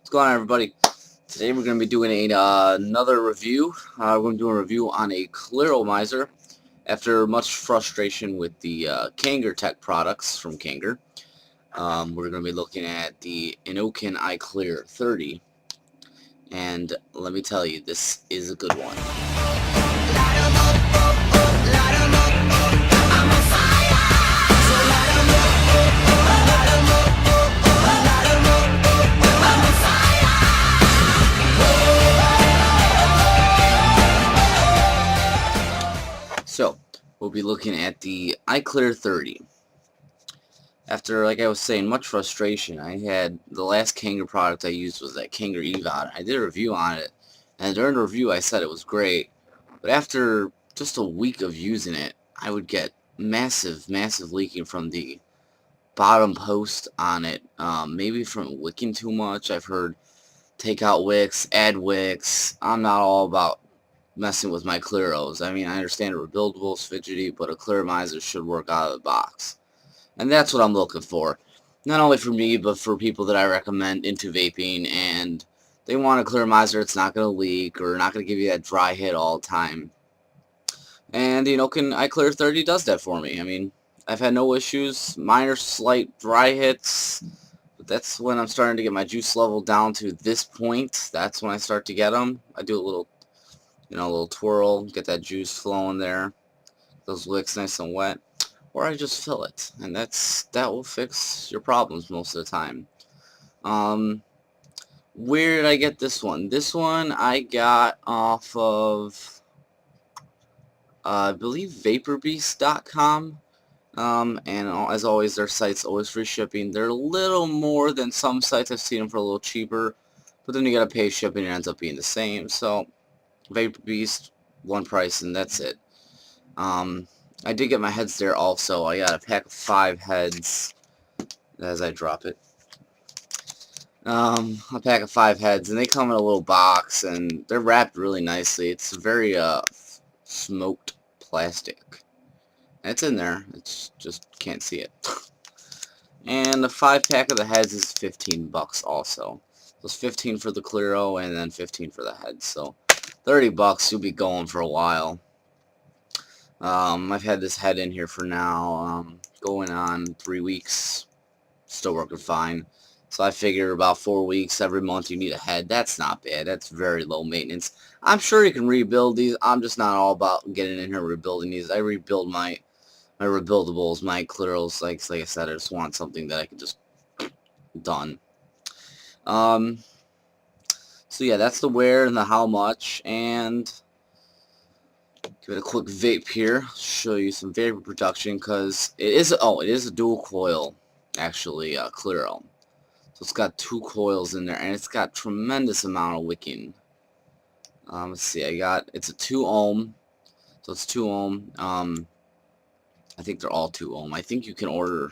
What's going on, everybody? Today we're going to be doing another review. We're going to do a review on a clearomizer. After much frustration with the Kanger Tech products from Kanger, we're going to be looking at the Innokin Iclear 30. And let me tell you, this is a good one. So, we'll be looking at the Iclear 30. After, like I was saying, much frustration, I had the last Kanger product I used was that Kanger Evod. I did a review on it, and during the review I said it was great, but after just a week of using it, I would get massive leaking from the bottom post on it, maybe from wicking too much. I've heard take out wicks, add wicks. I'm not all about messing with my clearos. I mean, I understand rebuildable is fidgety, but a clearomizer should work out of the box. And that's what I'm looking for. Not only for me, but for people that I recommend into vaping, and they want a clearomizer that's not going to leak or not going to give you that dry hit all the time. And the Innokin Iclear 30 does that for me. I mean, I've had no issues, minor slight dry hits, but that's when I'm starting to get my juice level down to this point. That's when I start to get them. I do a little, a little twirl, get that juice flowing there, those wicks nice and wet, or I just fill it, and that will fix your problems most of the time. Where did I get this one? This one I got off of, I believe, vaporbeast.com. And as always, their site's always free shipping. They're a little more than some sites. I've seen them for a little cheaper, but then you gotta pay shipping, and it ends up being the same. So VaporBeast, one price, and that's it. I did get my heads there also. I got a pack of 5 heads as I drop it. A pack of 5 heads, and they come in a little box, and they're wrapped really nicely. It's very smoked plastic. It's in there. It's just can't see it. And the 5-pack of the heads is $15 also. So it's 15 for the Clearo and then 15 for the heads. So $30, you'll be going for a while. I've had this head in here for now, going on 3 weeks. Still working fine. So I figure about 4 weeks every month you need a head. That's not bad. That's very low maintenance. I'm sure you can rebuild these. I'm just not all about getting in here rebuilding these. I rebuild my rebuildables, my clearos. Like I said, I just want something that I can just done. So yeah, that's the where and the how much, and give it a quick vape here. Show you some vapor production, because it is a dual coil actually, Clearo. So it's got 2 coils in there, and it's got tremendous amount of wicking. Let's see, it's a 2 ohm, so it's 2 ohm. I think they're all 2 ohm. I think you can order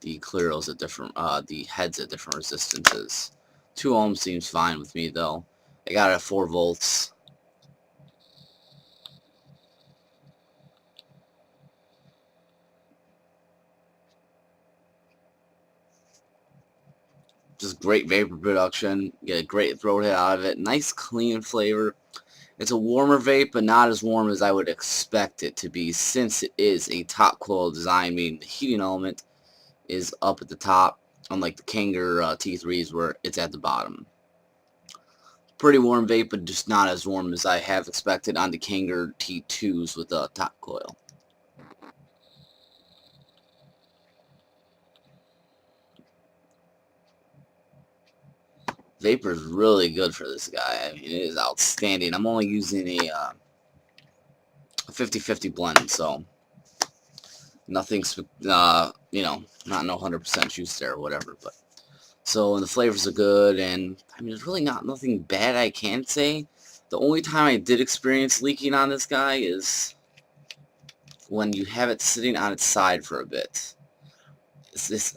the Clearos at different, the heads at different resistances. 2 ohm seems fine with me though. I got it at 4 volts. Just great vapor production. Get a great throat hit out of it. Nice clean flavor. It's a warmer vape, but not as warm as I would expect it to be, since it is a top coil design, meaning the heating element is up at the top, unlike the Kanger T3s where it's at the bottom. Pretty warm vape, but just not as warm as I have expected on the Kanger T2s with the top coil. Vapor is really good for this guy. I mean, it is outstanding. I'm only using a 50-50 blend, so nothing, not no 100% juice there or whatever. But so, and the flavors are good, and I mean, there's really nothing bad I can say. The only time I did experience leaking on this guy is when you have it sitting on its side for a bit.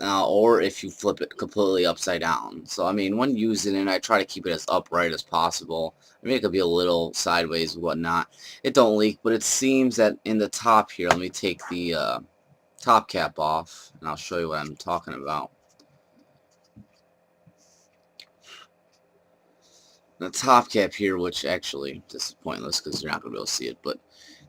Or if you flip it completely upside down. So I mean, when using it, I try to keep it as upright as possible. I mean, it could be a little sideways and whatnot. It don't leak, but it seems that in the top here, let me take the top cap off, and I'll show you what I'm talking about. the top cap here, which actually this is pointless because you're not going to be able to see it, but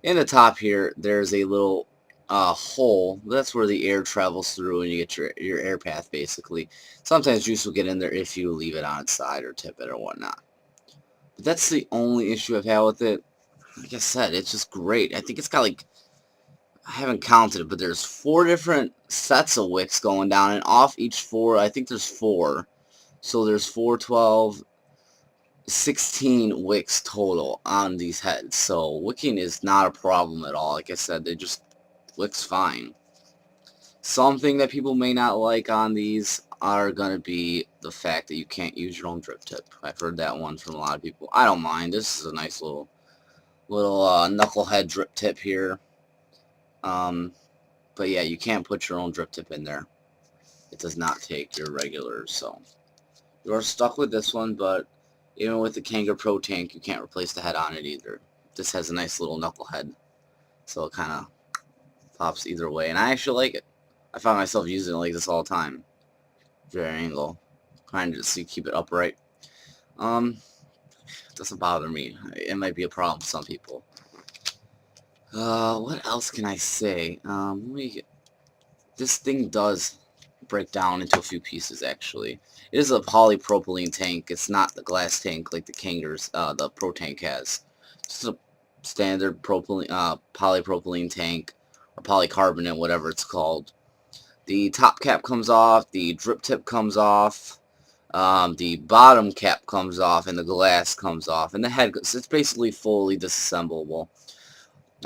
in the top here there's a little hole. That's where the air travels through and you get your air path basically. Sometimes juice will get in there if you leave it on its side or tip it or whatnot. But that's the only issue I've had with it. Like I said, it's just great. I think it's got like, I haven't counted it, but there's 4 different sets of wicks going down, and off each 4, I think there's 4. So there's 4, 12, 16 wicks total on these heads. So wicking is not a problem at all. Like I said, they just wicks fine. Something that people may not like on these are going to be the fact that you can't use your own drip tip. I've heard that one from a lot of people. I don't mind. This is a nice little knucklehead drip tip here. But yeah, you can't put your own drip tip in there. It does not take your regular, so you're stuck with this one. But even with the Kangaroo Pro tank, you can't replace the head on it either. This has a nice little knuckle head, so it kind of pops either way, and I actually like it. I find myself using it like this all the time. Very angle, trying to just keep it upright. It doesn't bother me. It might be a problem for some people. What else can I say? This thing does break down into a few pieces, actually. It is a polypropylene tank. It's not the glass tank like the Kangaroo's, the Pro tank has. It's a standard polypropylene tank, or polycarbonate, whatever it's called. The top cap comes off, the drip tip comes off, the bottom cap comes off, and the glass comes off, and the head, it's basically fully disassemblable.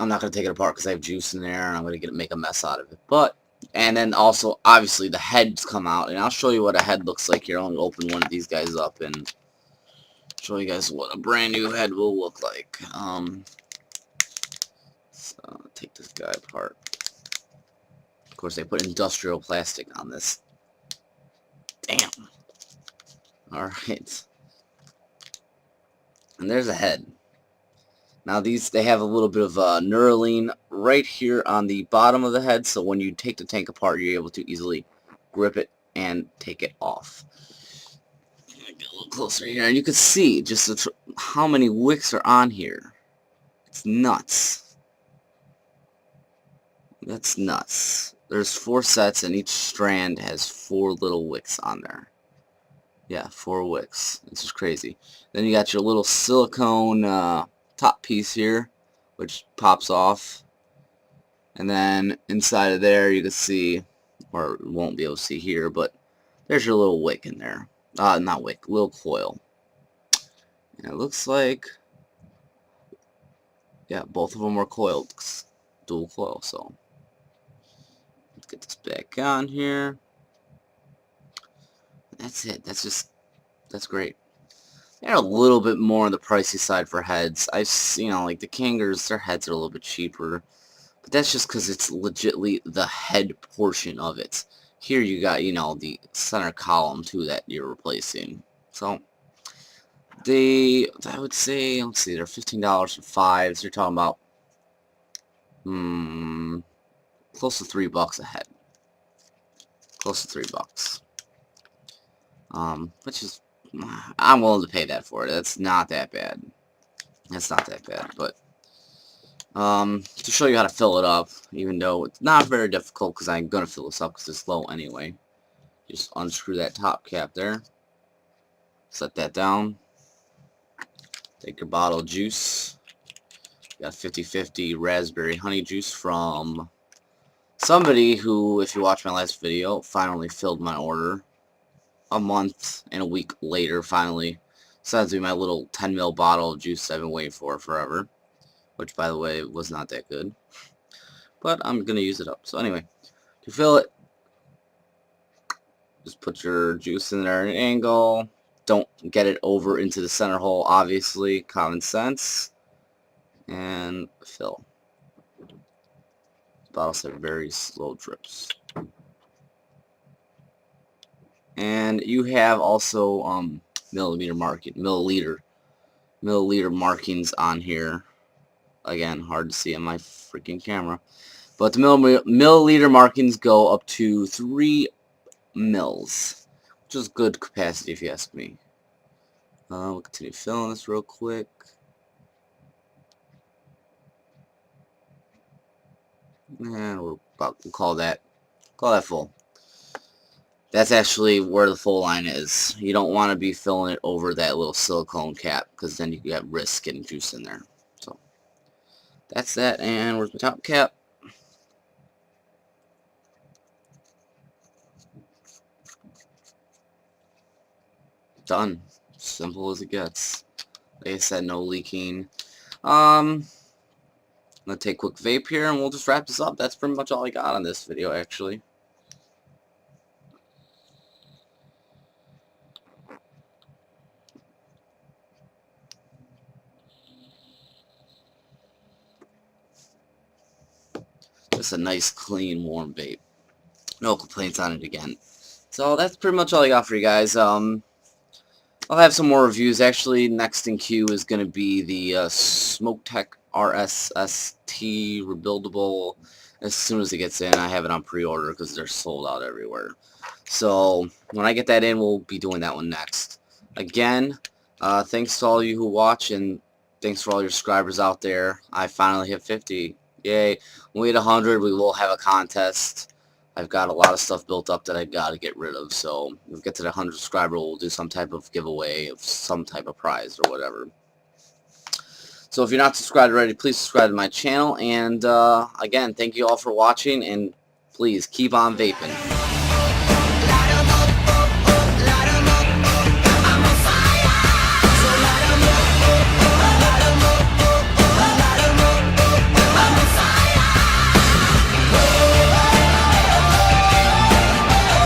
I'm not going to take it apart because I have juice in there, and I'm going to make a mess out of it. But, and then also, obviously, the heads come out, and I'll show you what a head looks like here. I'll open one of these guys up and show you guys what a brand new head will look like. So, take this guy apart. Of course, they put industrial plastic on this. Damn. Alright. And there's a head. Now these, they have a little bit of knurling right here on the bottom of the head, so when you take the tank apart, you're able to easily grip it and take it off. Get a little closer here, and you can see just how many wicks are on here. It's nuts. That's nuts. There's 4 sets, and each strand has 4 little wicks on there. Yeah, 4 wicks. It's just crazy. Then you got your little silicone top piece here, which pops off, and then inside of there you can see, or won't be able to see here, but there's your little wick in there. Not wick, little coil. And it looks like, yeah, both of them are coiled, dual coil. So let's get this back on here. That's it. That's great. They're a little bit more on the pricey side for heads. I've seen, like the Kangaroos, their heads are a little bit cheaper. But that's just because it's legitly the head portion of it. Here you got, the center column too that you're replacing. So, I would say, let's see, they're $15 for 5. So you're talking about, close to $3 a head. Close to $3. Which is, I'm willing to pay that for it. That's not that bad. That's not that bad, but to show you how to fill it up, even though it's not very difficult because I'm going to fill this up because it's low anyway. Just unscrew that top cap there. Set that down. Take your bottle of juice. You got 50/50 raspberry honey juice from somebody who, if you watch my last video, finally filled my order. A month and a week later, finally decided to be my little 10 ml bottle of juice I've been waiting for forever, which, by the way, was not that good, but I'm gonna use it up. So anyway, to fill it, just put your juice in there at an angle. Don't get it over into the center hole, obviously, common sense, and fill. Bottles have very slow drips. And you have also milliliter markings on here. Again, hard to see on my freaking camera. But the milliliter markings go up to 3 mils, which is good capacity if you ask me. We'll continue filling this real quick. And we'll call that full. That's actually where the full line is. You don't want to be filling it over that little silicone cap, because then you have risk getting juice in there. So that's that. And where's my top cap? Done. Simple as it gets. Like I said, no leaking. I'm gonna take a quick vape here, and we'll just wrap this up. That's pretty much all I got on this video, actually. Just a nice, clean, warm vape. No complaints on it again. So that's pretty much all I got for you guys. I'll have some more reviews. Actually, next in queue is going to be the SmokeTech RSST rebuildable. As soon as it gets in, I have it on pre-order because they're sold out everywhere. So when I get that in, we'll be doing that one next. Again, thanks to all you who watch, and thanks for all your subscribers out there. I finally hit 50. Yay. When we hit 100, we will have a contest. I've got a lot of stuff built up that I got to get rid of, so when we get to the 100 subscriber, we'll do some type of giveaway of some type of prize or whatever. So if you're not subscribed already, please subscribe to my channel, and again, thank you all for watching, and please keep on vaping.